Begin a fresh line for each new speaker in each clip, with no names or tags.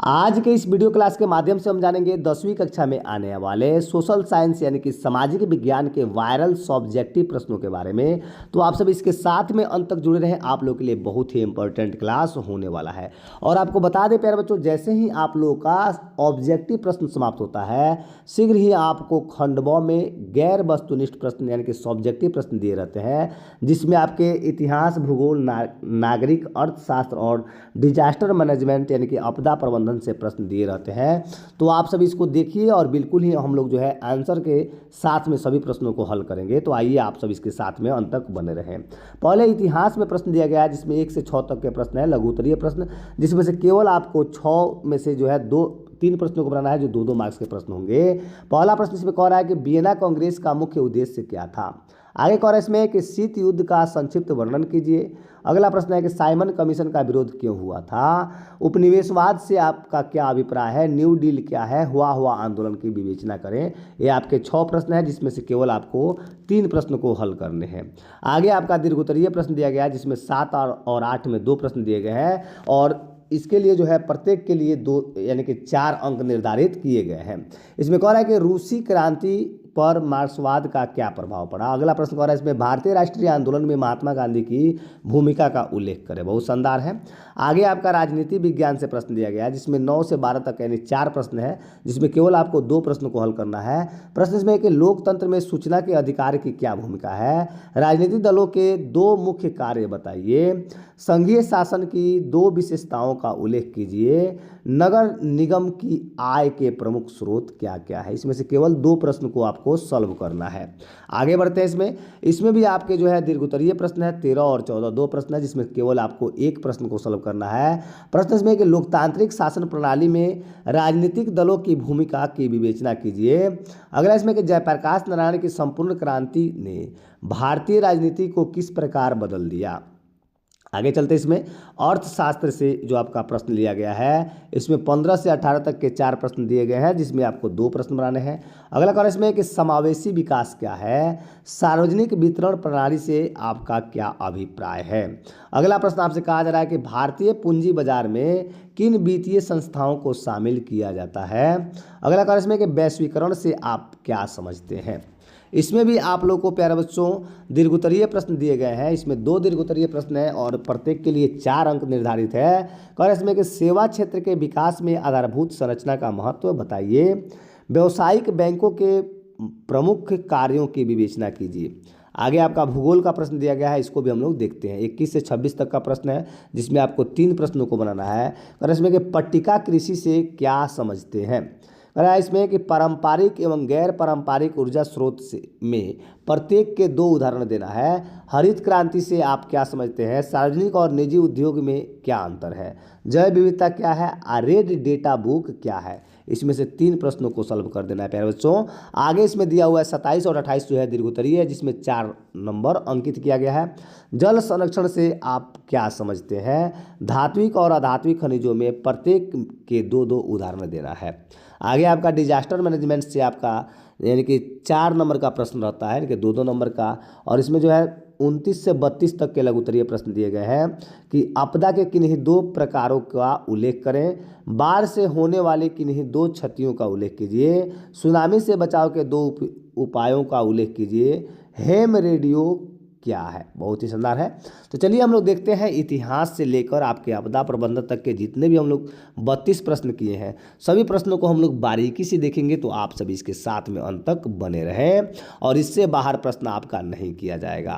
आज के इस वीडियो क्लास के माध्यम से हम जानेंगे 10वीं कक्षा में आने वाले सोशल साइंस यानी कि सामाजिक विज्ञान के वायरल सब्जेक्टिव प्रश्नों के बारे में। तो आप सब इसके साथ में अंत तक जुड़े रहें, आप लोग के लिए बहुत ही इंपॉर्टेंट क्लास होने वाला है। और आपको बता दें प्यारे बच्चों, जैसे ही आप लोगों का ऑब्जेक्टिव प्रश्न समाप्त होता है, शीघ्र ही आपको खंडवा में गैर वस्तुनिष्ठ प्रश्न यानी कि सब्जेक्टिव प्रश्न दिए रहते हैं, जिसमें आपके इतिहास, भूगोल, नागरिक अर्थशास्त्र और डिजास्टर मैनेजमेंट यानी कि आपदा प्रबंधन से प्रश्न दिए रहते हैं। तो आप सभी इसको देखिए और बिल्कुल ही हम लोग जो है आंसर के साथ में सभी प्रश्नों को हल करेंगे। तो आइए आप सब इसके साथ में अंत तक बने रहें। पहले इतिहास में प्रश्न दिया गया है, जिसमें 1 से 6 तक के प्रश्न है, लघु उत्तरीय प्रश्न, जिसमें से केवल आपको 6 में से जो है 3 प्रश्नों को बनाना है, जो 2-2 मार्क्स के प्रश्न होंगे। पहला प्रश्न इसमें कह रहा है कि वियना कांग्रेस का मुख्य उद्देश्य क्या था। आगे कह रहा है इसमें कि शीत युद्ध का संक्षिप्त वर्णन कीजिए। अगला प्रश्न है कि साइमन कमीशन का विरोध क्यों हुआ था। उपनिवेशवाद से आपका क्या अभिप्राय है। न्यू डील क्या है। हुआ आंदोलन की विवेचना करें। ये आपके 6 प्रश्न हैं, जिसमें से केवल आपको 3 प्रश्न को हल करने हैं। आगे आपका दीर्घोत्तरीय प्रश्न दिया गया है, जिसमें 7 और 8 में 2 प्रश्न दिए गए हैं, और इसके लिए जो है प्रत्येक के लिए 2 यानी कि 4 अंक निर्धारित किए गए हैं। इसमें कह रहा है कि रूसी क्रांति पर मार्क्सवाद का क्या प्रभाव पड़ा। अगला प्रश्न कह रहा है इसमें भारतीय राष्ट्रीय आंदोलन में महात्मा गांधी की भूमिका का उल्लेख करें। बहुत शानदार है। आगे आपका राजनीति विज्ञान से प्रश्न दिया गया है, जिसमें 9 से 12 तक यानी 4 प्रश्न है, जिसमें केवल आपको 2 प्रश्नों को हल करना है। प्रश्न इसमें है कि लोकतंत्र में सूचना के अधिकार की क्या भूमिका है। राजनीतिक दलों के 2 मुख्य कार्य बताइए। संघीय शासन की 2 विशेषताओं का उल्लेख कीजिए। नगर निगम की आय के प्रमुख स्रोत क्या क्या है। इसमें से केवल 2 प्रश्न को आपको सॉल्व करना है। आगे बढ़ते हैं। इसमें भी आपके जो है दीर्घोत्तरीय प्रश्न है, 13 और 14 2 प्रश्न है, जिसमें केवल आपको 1 प्रश्न को सॉल्व करना है। प्रश्न इसमें कि लोकतांत्रिक शासन प्रणाली में राजनीतिक दलों की भूमिका की विवेचना कीजिए। अगला इसमें कि जयप्रकाश नारायण की संपूर्ण क्रांति ने भारतीय राजनीति को किस प्रकार बदल दिया। आगे चलते इसमें अर्थशास्त्र से जो आपका प्रश्न लिया गया है, इसमें 15 से 18 तक के 4 प्रश्न दिए गए हैं, जिसमें आपको 2 प्रश्न बनाने हैं। अगला कारण इसमें कि समावेशी विकास क्या है। सार्वजनिक वितरण प्रणाली से आपका क्या अभिप्राय है। अगला प्रश्न आपसे कहा जा रहा है कि भारतीय पूंजी बाजार में किन वित्तीय संस्थाओं को शामिल किया जाता है। अगला कारण इसमें कि वैश्वीकरण से आप क्या समझते हैं। इसमें भी आप लोग को प्यारे बच्चों दीर्घोत्तरीय प्रश्न दिए गए हैं। इसमें 2 दीर्घोत्तरीय प्रश्न हैं और प्रत्येक के लिए 4 अंक निर्धारित है। और इसमें कि सेवा क्षेत्र के विकास में आधारभूत संरचना का महत्व बताइए। व्यावसायिक बैंकों के प्रमुख कार्यों की विवेचना कीजिए। आगे आपका भूगोल का प्रश्न दिया गया है, इसको भी हम लोग देखते हैं। 21 से 26 तक का प्रश्न है, जिसमें आपको 3 प्रश्नों को बनाना है। और इसमें कि पट्टिका कृषि से क्या समझते हैं। इसमें कि पारंपरिक एवं गैर पारंपरिक ऊर्जा स्रोत से में प्रत्येक के 2 उदाहरण देना है। हरित क्रांति से आप क्या समझते हैं। सार्वजनिक और निजी उद्योग में क्या अंतर है। जैव विविधता क्या है। रेड डेटा बुक क्या है। इसमें से 3 प्रश्नों को सॉल्व कर देना है प्यारे बच्चों। आगे इसमें दिया हुआ है 27 और 28 जो है दीर्घोत्तरीय है, जिसमें 4 नंबर अंकित किया गया है। जल संरक्षण से आप क्या समझते हैं। धात्विक और अधात्विक खनिजों में प्रत्येक के 2-2 उदाहरण देना है। आगे आपका डिजास्टर मैनेजमेंट से आपका यानी कि 4 नंबर का प्रश्न रहता है, यानी कि 2-2 नंबर का। और इसमें जो है 29 से 32 तक के लघु उत्तरीय प्रश्न दिए गए हैं कि आपदा के किन्हीं 2 प्रकारों का उल्लेख करें। बाढ़ से होने वाले किन्हीं 2 क्षतियों का उल्लेख कीजिए। सुनामी से बचाव के 2 उपायों का उल्लेख कीजिए। हेम रेडियो क्या है। बहुत ही शानदार है। तो चलिए हम लोग देखते हैं इतिहास से लेकर आपके आपदा प्रबंधन तक के जितने भी हम लोग 32 प्रश्न किए हैं, सभी प्रश्नों को हम लोग बारीकी से देखेंगे। तो आप सभी इसके साथ में अंत तक बने रहें और इससे बाहर प्रश्न आपका नहीं किया जाएगा।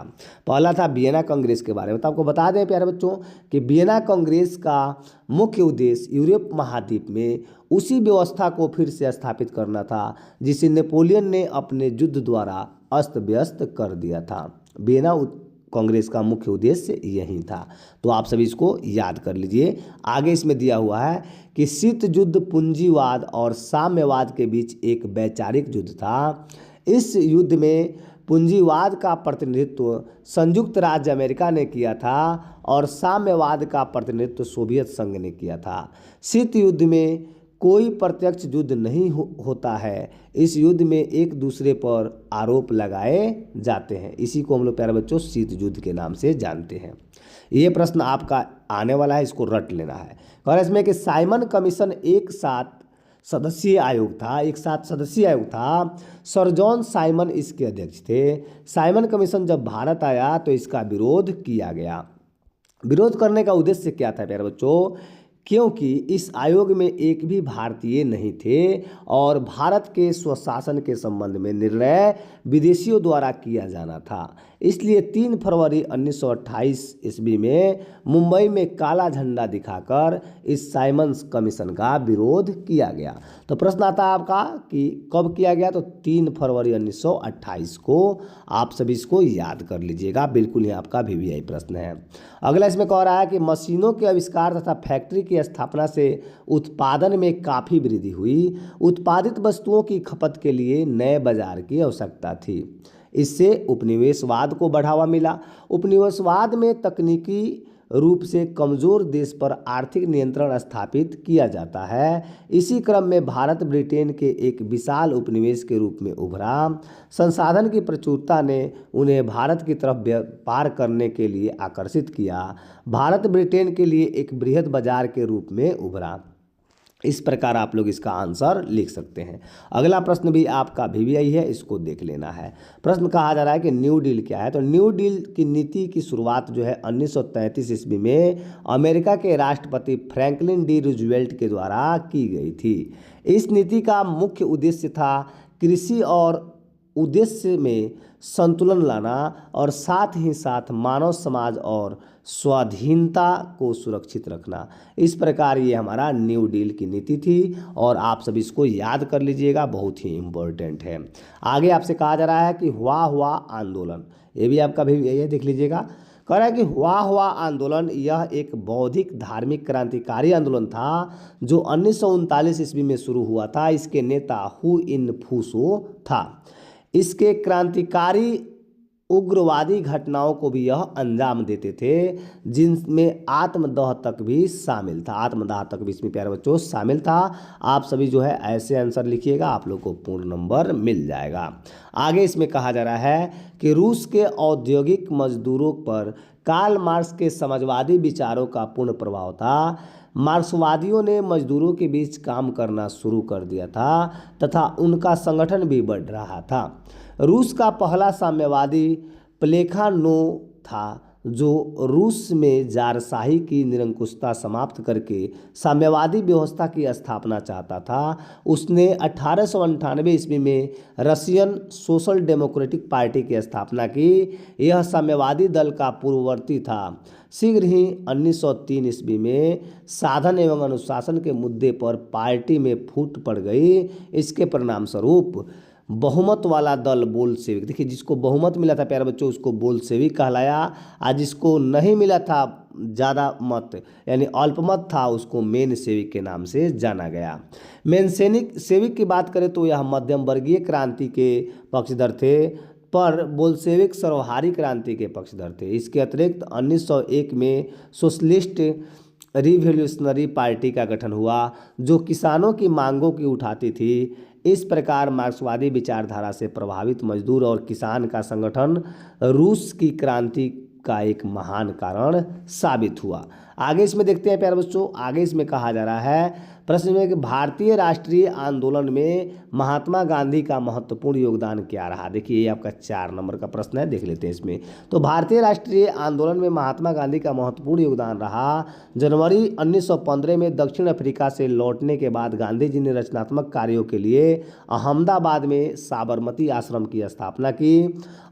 पहला था वियना कांग्रेस के बारे में। तो आपको बता दें प्यारे बच्चों कि वियना कांग्रेस का मुख्य उद्देश्य यूरोप महाद्वीप में उसी व्यवस्था को फिर से स्थापित करना था, जिसे नेपोलियन ने अपने युद्ध द्वारा अस्त व्यस्त कर दिया था। वियना कांग्रेस का मुख्य उद्देश्य यही था। तो आप सभी इसको याद कर लीजिए। आगे इसमें दिया हुआ है कि शीत युद्ध पूंजीवाद और साम्यवाद के बीच एक वैचारिक युद्ध था। इस युद्ध में पूंजीवाद का प्रतिनिधित्व संयुक्त राज्य अमेरिका ने किया था और साम्यवाद का प्रतिनिधित्व सोवियत संघ ने किया था। शीत युद्ध में कोई प्रत्यक्ष युद्ध नहीं होता है। इस युद्ध में एक दूसरे पर आरोप लगाए जाते हैं। इसी को हम लोग प्यारे बच्चों शीत युद्ध के नाम से जानते हैं। ये प्रश्न आपका आने वाला है, इसको रट लेना है। और इसमें कि साइमन कमीशन एक सात सदस्यीय आयोग था। सर जॉन साइमन इसके अध्यक्ष थे। साइमन कमीशन जब भारत आया तो इसका विरोध किया गया। विरोध करने का उद्देश्य क्या था प्यारे बच्चों? क्योंकि इस आयोग में एक भी भारतीय नहीं थे और भारत के स्वशासन के संबंध में निर्णय विदेशियों द्वारा किया जाना था। इसलिए 3 फरवरी 1928 ईस्वी में मुंबई में काला झंडा दिखाकर इस साइमन्स कमीशन का विरोध किया गया। तो प्रश्न आता है आपका कि कब किया गया? तो 3 फरवरी 1928 को। आप सभी इसको याद कर लीजिएगा, बिल्कुल ही आपका VVI प्रश्न है। अगला इसमें कह रहा है कि मशीनों के आविष्कार तथा फैक्ट्री की स्थापना से उत्पादन में काफ़ी वृद्धि हुई। उत्पादित वस्तुओं की खपत के लिए नए बाजार की आवश्यकता थी। इससे उपनिवेशवाद को बढ़ावा मिला। उपनिवेशवाद में तकनीकी रूप से कमज़ोर देश पर आर्थिक नियंत्रण स्थापित किया जाता है। इसी क्रम में भारत ब्रिटेन के एक विशाल उपनिवेश के रूप में उभरा। संसाधन की प्रचुरता ने उन्हें भारत की तरफ व्यापार करने के लिए आकर्षित किया। भारत ब्रिटेन के लिए एक बृहद बाजार के रूप में उभरा। इस प्रकार आप लोग इसका आंसर लिख सकते हैं। अगला प्रश्न भी आपका VVI है, इसको देख लेना है। प्रश्न कहा जा रहा है कि न्यू डील क्या है? तो न्यू डील की नीति की शुरुआत जो है 1933 ईस्वी में अमेरिका के राष्ट्रपति फ्रैंकलिन डी रूजवेल्ट के द्वारा की गई थी। इस नीति का मुख्य उद्देश्य था कृषि और उद्देश्य में संतुलन लाना और साथ ही साथ मानव समाज और स्वाधीनता को सुरक्षित रखना। इस प्रकार ये हमारा न्यू डील की नीति थी और आप सभी इसको याद कर लीजिएगा, बहुत ही इम्पोर्टेंट है। आगे आपसे कहा जा रहा है कि हुआ आंदोलन, ये भी आपका भी ये देख लीजिएगा। कह रहा है कि हुआ आंदोलन यह एक बौद्धिक धार्मिक क्रांतिकारी आंदोलन था जो 1939 ईस्वी में शुरू हुआ था। इसके नेता हु इन फूसो था। इसके क्रांतिकारी उग्रवादी घटनाओं को भी यह अंजाम देते थे जिनमें आत्मदाह तक भी शामिल था। आत्मदाह तक भी इसमें प्यारे बच्चों शामिल था। आप सभी जो है ऐसे आंसर लिखिएगा, आप लोग को पूर्ण नंबर मिल जाएगा। आगे इसमें कहा जा रहा है कि रूस के औद्योगिक मजदूरों पर कार्ल मार्क्स के समाजवादी विचारों का पूर्ण प्रभाव था। मार्क्सवादियों ने मजदूरों के बीच काम करना शुरू कर दिया था तथा उनका संगठन भी बढ़ रहा था। रूस का पहला साम्यवादी प्लेखानोव था जो रूस में जारशाही की निरंकुशता समाप्त करके साम्यवादी व्यवस्था की स्थापना चाहता था। उसने 1898 ईस्वी में रशियन सोशल डेमोक्रेटिक पार्टी की स्थापना की। यह साम्यवादी दल का पूर्ववर्ती था। शीघ्र ही 1903 ईस्वी में साधन एवं अनुशासन के मुद्दे पर पार्टी में फूट पड़ गई। इसके परिणाम स्वरूप बहुमत वाला दल बोल्शेविक, देखिए जिसको बहुमत मिला था प्यारे बच्चों उसको बोल्शेविक कहलाया, और जिसको नहीं मिला था ज़्यादा मत यानी अल्पमत था उसको मेनशेविक के नाम से जाना गया। मेनशेविक की बात करें तो यह मध्यम वर्गीय क्रांति के पक्षधर थे, पर बोल्शेविक सर्वहारी क्रांति के पक्षधर थे। इसके अतिरिक्त 1901 में सोशलिस्ट रिवॉल्यूशनरी पार्टी का गठन हुआ जो किसानों की मांगों की उठाती थी। इस प्रकार मार्क्सवादी विचारधारा से प्रभावित मजदूर और किसान का संगठन रूस की क्रांति का एक महान कारण साबित हुआ। आगे इसमें देखते हैं प्यारे बच्चों, आगे इसमें कहा जा रहा है प्रश्न में कि भारतीय राष्ट्रीय आंदोलन में महात्मा गांधी का महत्वपूर्ण योगदान क्या रहा। देखिए ये आपका 4 नंबर का प्रश्न है, देख लेते हैं इसमें। तो भारतीय राष्ट्रीय आंदोलन में महात्मा गांधी का महत्वपूर्ण योगदान रहा। जनवरी 1915 में दक्षिण अफ्रीका से लौटने के बाद गांधी जी ने रचनात्मक कार्यों के लिए अहमदाबाद में साबरमती आश्रम की स्थापना की।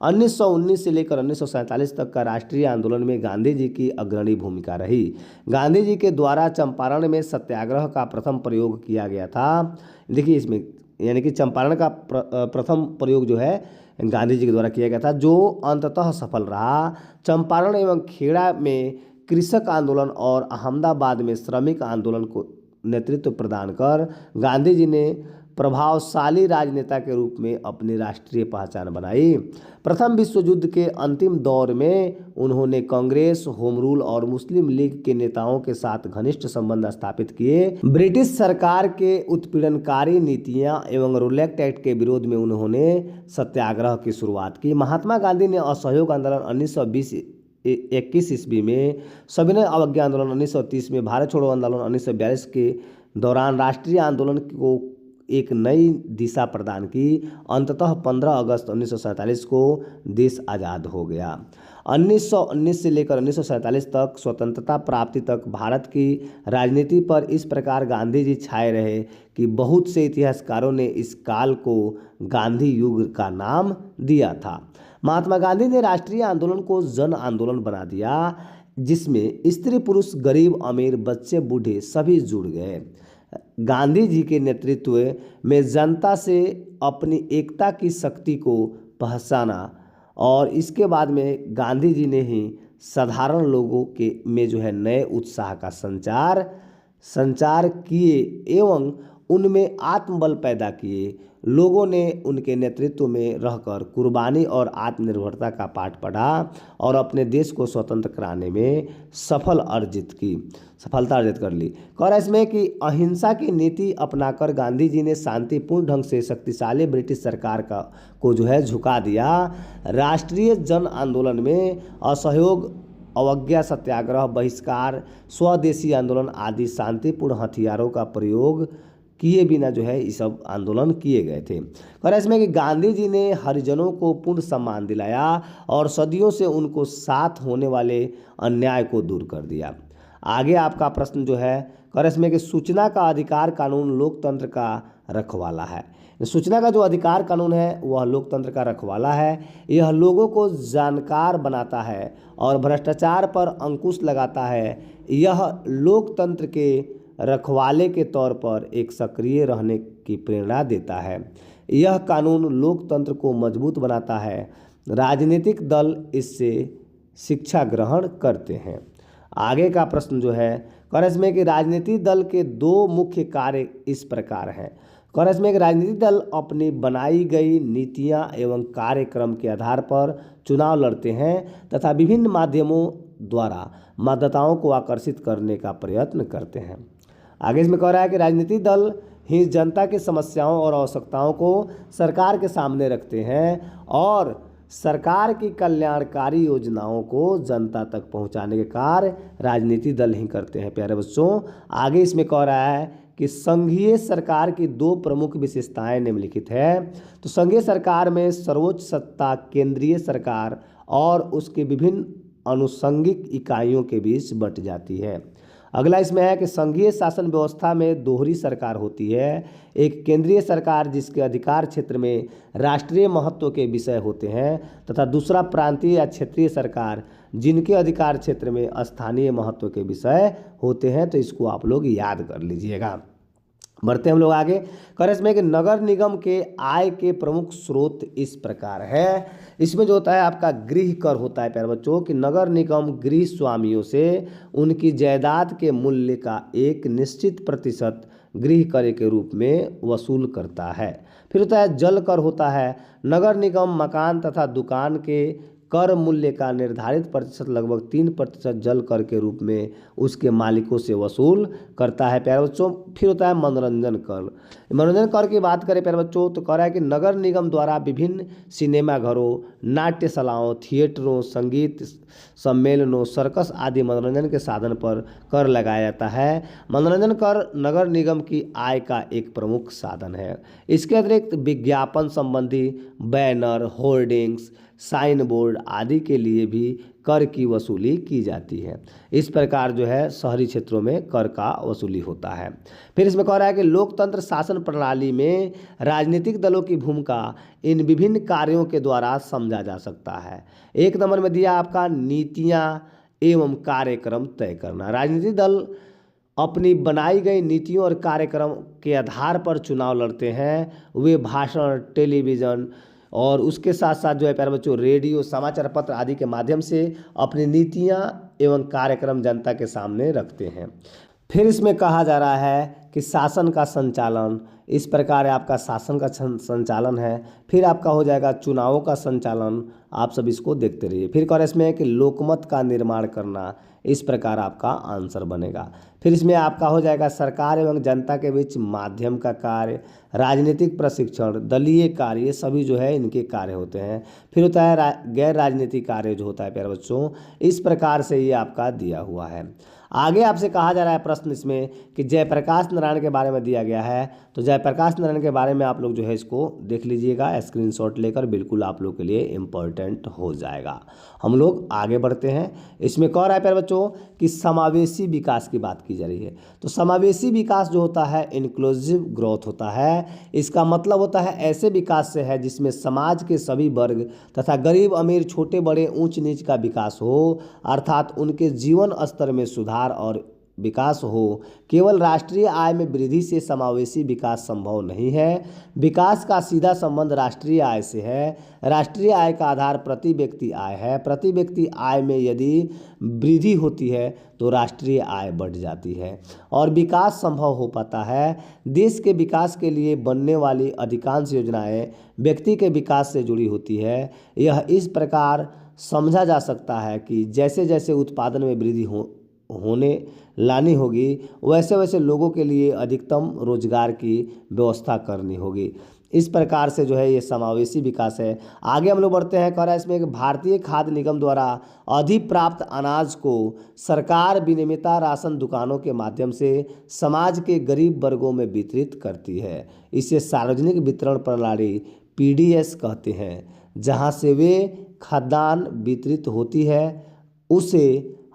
1919 से लेकर 1947 तक का राष्ट्रीय आंदोलन में गांधी जी की अग्रणी भूमिका रही। गांधी जी के द्वारा चंपारण में सत्याग्रह का प्रथम प्रयोग किया गया था। देखिए इसमें यानी कि चंपारण का प्रथम प्रयोग जो है गांधी जी के द्वारा किया गया था जो अंततः सफल रहा। चंपारण एवं खेड़ा में कृषक आंदोलन और अहमदाबाद में श्रमिक आंदोलन को नेतृत्व प्रदान कर गांधी जी ने प्रभावशाली राजनेता के रूप में अपनी राष्ट्रीय पहचान बनाई। प्रथम विश्व युद्ध के अंतिम दौर में उन्होंने कांग्रेस, होम रूल और मुस्लिम लीग के नेताओं के साथ घनिष्ठ संबंध स्थापित किए। ब्रिटिश सरकार के उत्पीड़नकारी नीतियां एवं रोलेक्ट एक्ट के विरोध में उन्होंने सत्याग्रह की शुरुआत की। महात्मा गांधी ने असहयोग आंदोलन 1920 1921 ईस्वी में, सविनय अवज्ञा आंदोलन 1930 में, भारत छोड़ो आंदोलन 1942 के दौरान राष्ट्रीय आंदोलन को एक नई दिशा प्रदान की। अंततः 15 अगस्त 1947 को देश आज़ाद हो गया। 1919 से लेकर 1947 तक स्वतंत्रता प्राप्ति तक भारत की राजनीति पर इस प्रकार गांधी जी छाए रहे कि बहुत से इतिहासकारों ने इस काल को गांधी युग का नाम दिया था। महात्मा गांधी ने राष्ट्रीय आंदोलन को जन आंदोलन बना दिया, जिसमें स्त्री पुरुष गरीब अमीर बच्चे बूढ़े सभी जुड़ गए। गांधी जी के नेतृत्व में जनता से अपनी एकता की शक्ति को पहचाना और इसके बाद में गांधी जी ने ही साधारण लोगों के में जो है नए उत्साह का संचार किए एवं उनमें आत्मबल पैदा किए। लोगों ने उनके नेतृत्व में रहकर कुर्बानी और आत्मनिर्भरता का पाठ पढ़ा और अपने देश को स्वतंत्र कराने में सफलता अर्जित कर ली। और इसमें कि अहिंसा की नीति अपनाकर गांधी जी ने शांतिपूर्ण ढंग से शक्तिशाली ब्रिटिश सरकार को जो है झुका दिया। राष्ट्रीय जन आंदोलन में असहयोग, अवज्ञा, सत्याग्रह, बहिष्कार, स्वदेशी आंदोलन आदि शांतिपूर्ण हथियारों का प्रयोग किए बिना जो है ये सब आंदोलन किए गए थे। और इसमें कि गांधी जी ने हरिजनों को पूर्ण सम्मान दिलाया और सदियों से उनको साथ होने वाले अन्याय को दूर कर दिया। आगे आपका प्रश्न जो है और इसमें कि सूचना का अधिकार कानून लोकतंत्र का रखवाला है। सूचना का जो अधिकार कानून है वह लोकतंत्र का रखवाला है। यह लोगों को जानकार बनाता है और भ्रष्टाचार पर अंकुश लगाता है। यह लोकतंत्र के रखवाले के तौर पर एक सक्रिय रहने की प्रेरणा देता है। यह कानून लोकतंत्र को मजबूत बनाता है। राजनीतिक दल इससे शिक्षा ग्रहण करते हैं। आगे का प्रश्न जो है करस में कि राजनीतिक दल के दो मुख्य कार्य इस प्रकार हैं। करस में कि राजनीतिक दल अपनी बनाई गई नीतियां एवं कार्यक्रम के आधार पर चुनाव लड़ते हैं तथा विभिन्न माध्यमों द्वारा मतदाताओं को आकर्षित करने का प्रयत्न करते हैं। आगे इसमें कह रहा है कि राजनीतिक दल ही जनता की समस्याओं और आवश्यकताओं को सरकार के सामने रखते हैं और सरकार की कल्याणकारी योजनाओं को जनता तक पहुंचाने के कार्य राजनीतिक दल ही करते हैं। प्यारे बच्चों, आगे इसमें कह रहा है कि संघीय सरकार की दो प्रमुख विशेषताएं निम्नलिखित है। तो संघीय सरकार में सर्वोच्च सत्ता केंद्रीय सरकार और उसके विभिन्न अनुषंगिक इकाइयों के बीच बंट जाती है। अगला इसमें है कि संघीय शासन व्यवस्था में दोहरी सरकार होती है। एक केंद्रीय सरकार जिसके अधिकार क्षेत्र में राष्ट्रीय महत्व के विषय होते हैं तथा दूसरा प्रांतीय या क्षेत्रीय सरकार जिनके अधिकार क्षेत्र में स्थानीय महत्व के विषय होते हैं। तो इसको आप लोग याद कर लीजिएगा। बढ़ते हम लोग आगे। करस में कि नगर निगम के आय के प्रमुख स्रोत इस प्रकार है। इसमें जो होता है आपका गृह कर होता है प्यारे बच्चों कि नगर निगम गृह स्वामियों से उनकी जायदाद के मूल्य का एक निश्चित प्रतिशत गृह कर के रूप में वसूल करता है। फिर होता है जल कर होता है। नगर निगम मकान तथा दुकान के कर मूल्य का निर्धारित प्रतिशत लगभग 3% जल कर के रूप में उसके मालिकों से वसूल करता है प्यारे बच्चों। फिर होता है मनोरंजन कर। मनोरंजन कर की बात करें प्यारे बच्चों तो कह रहा है कि नगर निगम द्वारा विभिन्न सिनेमा घरों, नाट्यशालाओं, थिएटरों, संगीत सम्मेलनों, सर्कस आदि मनोरंजन के साधन पर कर लगाया जाता है। मनोरंजन कर नगर निगम की आय का एक प्रमुख साधन है। इसके अतिरिक्त विज्ञापन संबंधी बैनर, होर्डिंग्स, साइन बोर्ड आदि के लिए भी कर की वसूली की जाती है। इस प्रकार जो है शहरी क्षेत्रों में कर का वसूली होता है। फिर इसमें कह रहा है कि लोकतंत्र शासन प्रणाली में राजनीतिक दलों की भूमिका इन विभिन्न कार्यों के द्वारा समझा जा सकता है। एक नंबर में दिया आपका नीतियां एवं कार्यक्रम तय करना। राजनीतिक दल अपनी बनाई गई नीतियों और कार्यक्रम के आधार पर चुनाव लड़ते हैं। वे भाषण, टेलीविज़न और उसके साथ साथ जो है प्यारे बच्चों रेडियो, समाचार पत्र आदि के माध्यम से अपनी नीतियां एवं कार्यक्रम जनता के सामने रखते हैं। फिर इसमें कहा जा रहा है कि शासन का संचालन, इस प्रकार आपका शासन का संचालन है। फिर आपका हो जाएगा चुनावों का संचालन, आप सब इसको देखते रहिए। फिर कह रहे इसमें है कि लोकमत का निर्माण करना, इस प्रकार आपका आंसर बनेगा। फिर इसमें आपका हो जाएगा सरकार एवं जनता के बीच माध्यम का कार्य, राजनीतिक प्रशिक्षण, दलीय कार्य, ये सभी जो है इनके कार्य होते हैं। फिर होता है गैर राजनीतिक कार्य जो होता है प्यारे बच्चों, इस प्रकार से ये आपका दिया हुआ है। आगे आपसे कहा जा रहा है प्रश्न इसमें कि जयप्रकाश नारायण के बारे में दिया गया है। तो जयप्रकाश नारायण के बारे में आप लोग जो है इसको देख लीजिएगा स्क्रीनशॉट लेकर, बिल्कुल आप लोग के लिए इम्पोर्टेंट हो जाएगा। हम लोग आगे बढ़ते हैं। इसमें कह रहा है प्यारे बच्चों कि समावेशी विकास की बात की जा रही है। तो समावेशी विकास जो होता है इंक्लूसिव ग्रोथ होता है। इसका मतलब होता है ऐसे विकास से है जिसमें समाज के सभी वर्ग तथा गरीब अमीर छोटे बड़े ऊंच नीच का विकास हो, अर्थात उनके जीवन स्तर में सुधार और विकास हो। केवल राष्ट्रीय आय में वृद्धि से समावेशी विकास संभव नहीं है। विकास का सीधा संबंध राष्ट्रीय आय से है। राष्ट्रीय आय का आधार प्रति व्यक्ति आय है। प्रति व्यक्ति आय में यदि वृद्धि होती है तो राष्ट्रीय आय बढ़ जाती है और विकास संभव हो पाता है। देश के विकास के लिए बनने वाली अधिकांश योजनाएं व्यक्ति के विकास से जुड़ी होती है। यह इस प्रकार समझा जा सकता है कि जैसे जैसे उत्पादन में वृद्धि होने लानी होगी, वैसे वैसे लोगों के लिए अधिकतम रोजगार की व्यवस्था करनी होगी। इस प्रकार से जो है ये समावेशी विकास है। आगे हम लोग बढ़ते हैं। कह रहा है इसमें कि भारतीय खाद्य निगम द्वारा अधिप्राप्त अनाज को सरकार विनियमित राशन दुकानों के माध्यम से समाज के गरीब वर्गों में वितरित करती है। इसे सार्वजनिक वितरण प्रणाली PDS कहते हैं। जहाँ से वे खाद्यान्न वितरित होती है उसे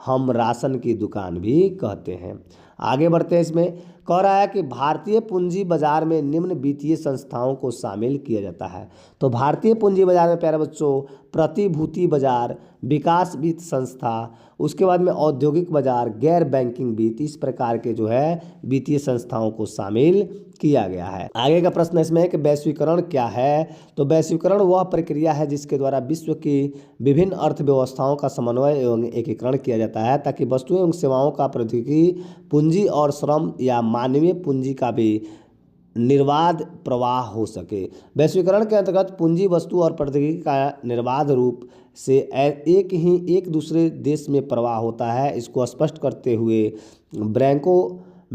हम राशन की दुकान भी कहते हैं। आगे बढ़ते हैं। इसमें कह रहा है कि भारतीय पूंजी बाजार में निम्न वित्तीय संस्थाओं को शामिल किया जाता है। तो भारतीय पूंजी बाजार में प्यारे बच्चों प्रतिभूति बाजार, विकास वित्त संस्था, उसके बाद में औद्योगिक बाजार, गैर बैंकिंग वित्त, इस प्रकार के जो है वित्तीय संस्थाओं को शामिल किया गया है। आगे का प्रश्न इसमें है कि वैश्वीकरण क्या है। तो वैश्वीकरण वह प्रक्रिया है जिसके द्वारा विश्व की विभिन्न अर्थव्यवस्थाओं का समन्वय एवं एकीकरण किया जाता है ताकि वस्तुएं एवं सेवाओं का प्रौद्योगिकी, पूंजी और श्रम या मानवीय पूंजी का भी निर्बाध प्रवाह हो सके। वैश्वीकरण के अंतर्गत पूंजी, वस्तु और प्रौद्योगिकी का निर्बाध रूप से एक दूसरे देश में प्रवाह होता है। इसको स्पष्ट करते हुए ब्रैंको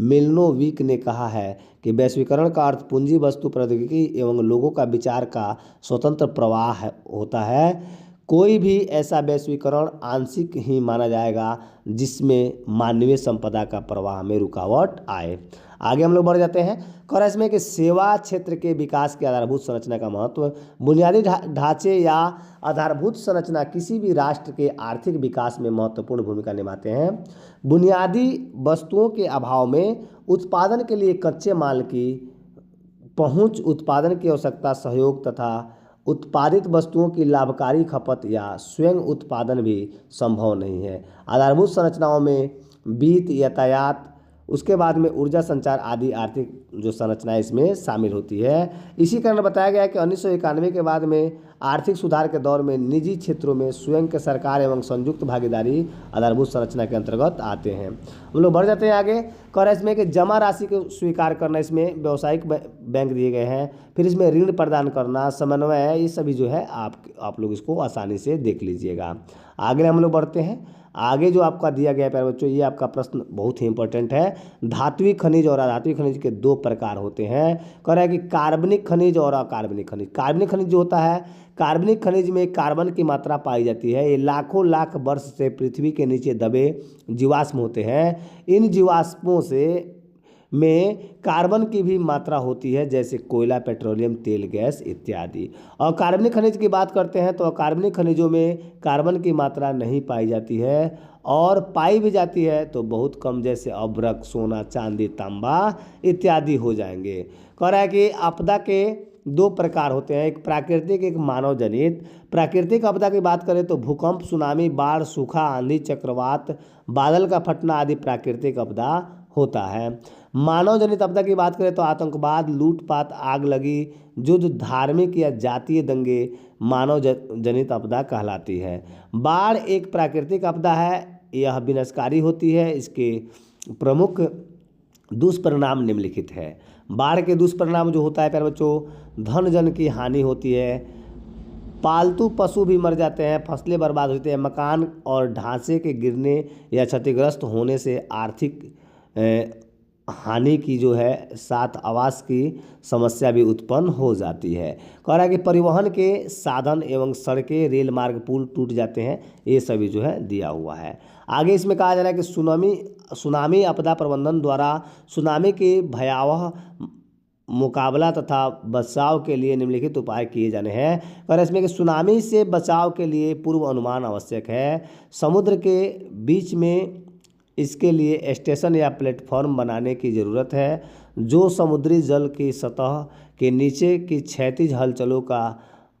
मिल्नोविक ने कहा है कि वैश्वीकरण का अर्थ पूंजी, वस्तु, प्रौद्योगिकी एवं लोगों का विचार का स्वतंत्र प्रवाह होता है। कोई भी ऐसा वैश्वीकरण आंशिक ही माना जाएगा जिसमें मानवीय संपदा का प्रवाह में रुकावट आए। आगे हम लोग बढ़ जाते हैं। कह रहा है इसमें कि सेवा क्षेत्र के विकास की आधारभूत संरचना का महत्व। बुनियादी ढांचे या आधारभूत संरचना किसी भी राष्ट्र के आर्थिक विकास में महत्वपूर्ण भूमिका निभाते हैं। बुनियादी वस्तुओं के अभाव में उत्पादन के लिए कच्चे माल की पहुंच, उत्पादन की आवश्यकता, सहयोग तथा उत्पादित वस्तुओं की लाभकारी खपत या स्वयं उत्पादन भी संभव नहीं है। आधारभूत संरचनाओं में वित्त, यातायात, उसके बाद में ऊर्जा, संचार आदि आर्थिक जो संरचनाएं इसमें शामिल होती है। इसी कारण बताया गया है कि 1991 के बाद में आर्थिक सुधार के दौर में निजी क्षेत्रों में स्वयं के सरकार एवं संयुक्त भागीदारी आधारभूत संरचना के अंतर्गत आते हैं। हम लोग बढ़ जाते हैं आगे। कह रहा है इसमें कि जमा राशि को स्वीकार करना, इसमें व्यावसायिक बैंक दिए गए हैं। फिर इसमें ऋण प्रदान करना, समन्वय, ये सभी जो है आप लोग इसको आसानी से देख लीजिएगा। आगे हम लोग बढ़ते हैं। आगे जो आपका दिया गया है प्यारे बच्चों, ये आपका प्रश्न बहुत ही इंपॉर्टेंट है। धात्विक खनिज और अधात्विक खनिज के दो प्रकार होते हैं। कह रहा है कि कार्बनिक खनिज और अकार्बनिक खनिज। कार्बनिक खनिज जो होता है, कार्बनिक खनिज में कार्बन की मात्रा पाई जाती है। ये लाखों लाख वर्ष से पृथ्वी के नीचे दबे जीवाश्म होते हैं। इन जीवाश्मों से में कार्बन की भी मात्रा होती है, जैसे कोयला, पेट्रोलियम, तेल, गैस इत्यादि। और कार्बनिक खनिज की बात करते हैं तो अकार्बनिक खनिजों में कार्बन की मात्रा नहीं पाई जाती है और पाई भी जाती है तो बहुत कम, जैसे अभ्रक, सोना, चांदी, तांबा इत्यादि हो जाएंगे। कह रहा है कि आपदा के दो प्रकार होते हैं, एक प्राकृतिक, एक मानव जनित। प्राकृतिक आपदा की बात करें तो भूकंप, सुनामी, बाढ़, सूखा, आंधी, चक्रवात, बादल का फटना आदि प्राकृतिक आपदा होता है। मानव जनित आपदा की बात करें तो आतंकवाद, लूटपाट, आग लगी, युद्ध, धार्मिक या जातीय दंगे मानव जनित आपदा कहलाती है। बाढ़ एक प्राकृतिक आपदा है, यह विनाशकारी होती है। इसके प्रमुख दुष्परिणाम निम्नलिखित है। बाढ़ के दुष्परिणाम जो होता है प्यारे बच्चों, धन जन की हानि होती है, पालतू पशु भी मर जाते हैं, फसलें बर्बाद होती हैं, मकान और ढांचे के गिरने या क्षतिग्रस्त होने से आर्थिक हानि की जो है साथ आवास की समस्या भी उत्पन्न हो जाती है। कह रहा है कि परिवहन के साधन एवं सड़कें, रेल मार्ग, पुल टूट जाते हैं, ये सभी जो है दिया हुआ है। आगे इसमें कहा जा रहा है कि सुनामी आपदा प्रबंधन द्वारा सुनामी के भयावह मुकाबला तथा बचाव के लिए निम्नलिखित उपाय किए जाने हैं। और इसमें कि सुनामी से बचाव के लिए पूर्व अनुमान आवश्यक है। समुद्र के बीच में इसके लिए स्टेशन या प्लेटफॉर्म बनाने की ज़रूरत है जो समुद्री जल की सतह के नीचे की क्षैतिज हलचलों का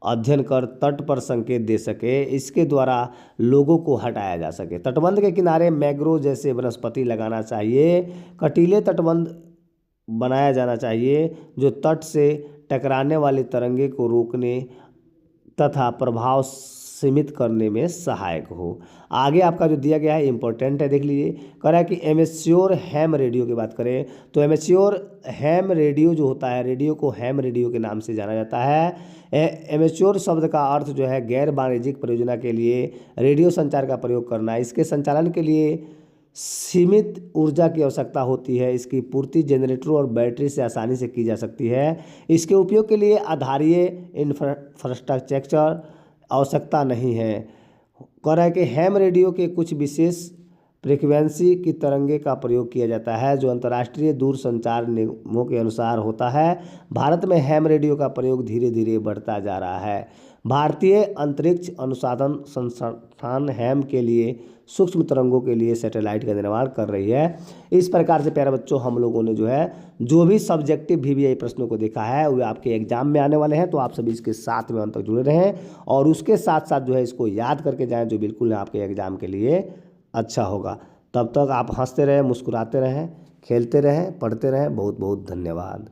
अध्ययन कर तट पर संकेत दे सके। इसके द्वारा लोगों को हटाया जा सके। तटबंध के किनारे मैंग्रोव जैसे वनस्पति लगाना चाहिए। कटीले तटबंध बनाया जाना चाहिए जो तट से टकराने वाली तरंगे को रोकने तथा प्रभाव सीमित करने में सहायक हो। आगे आपका जो दिया गया है इम्पोर्टेंट है, देख लीजिए। कह रहा है कि एमेच्योर हैम रेडियो की बात करें तो एमेच्योर हैम रेडियो जो होता है, रेडियो को हैम रेडियो के नाम से जाना जाता है। एमेच्योर शब्द का अर्थ जो है गैर वाणिज्यिक परियोजना के लिए रेडियो संचार का प्रयोग करना। इसके संचालन के लिए सीमित ऊर्जा की आवश्यकता होती है। इसकी पूर्ति जनरेटरों और बैटरी से आसानी से की जा सकती है। इसके उपयोग के लिए आधारीय इंफ्रास्ट्रक्चर आवश्यकता नहीं है। कह रहा है कि हैम रेडियो के कुछ विशेष फ्रीक्वेंसी की तरंगे का प्रयोग किया जाता है जो अंतर्राष्ट्रीय दूरसंचार निगमों के अनुसार होता है। भारत में हैम रेडियो का प्रयोग धीरे धीरे बढ़ता जा रहा है। भारतीय अंतरिक्ष अनुसंधान संस्थान हैम के लिए सूक्ष्म तरंगों के लिए सैटेलाइट का निर्माण कर रही है। इस प्रकार से प्यारे बच्चों हम लोगों ने जो है जो भी सब्जेक्टिव VVI प्रश्नों को देखा है वो आपके एग्जाम में आने वाले हैं, तो आप सभी इसके साथ में अंत तक जुड़े रहें और उसके साथ साथ जो है इसको याद करके जाएं जो बिल्कुल आपके एग्जाम के लिए अच्छा होगा। तब तक आप हंसते रहें, मुस्कुराते रहें, खेलते रहें, पढ़ते रहें। बहुत बहुत धन्यवाद।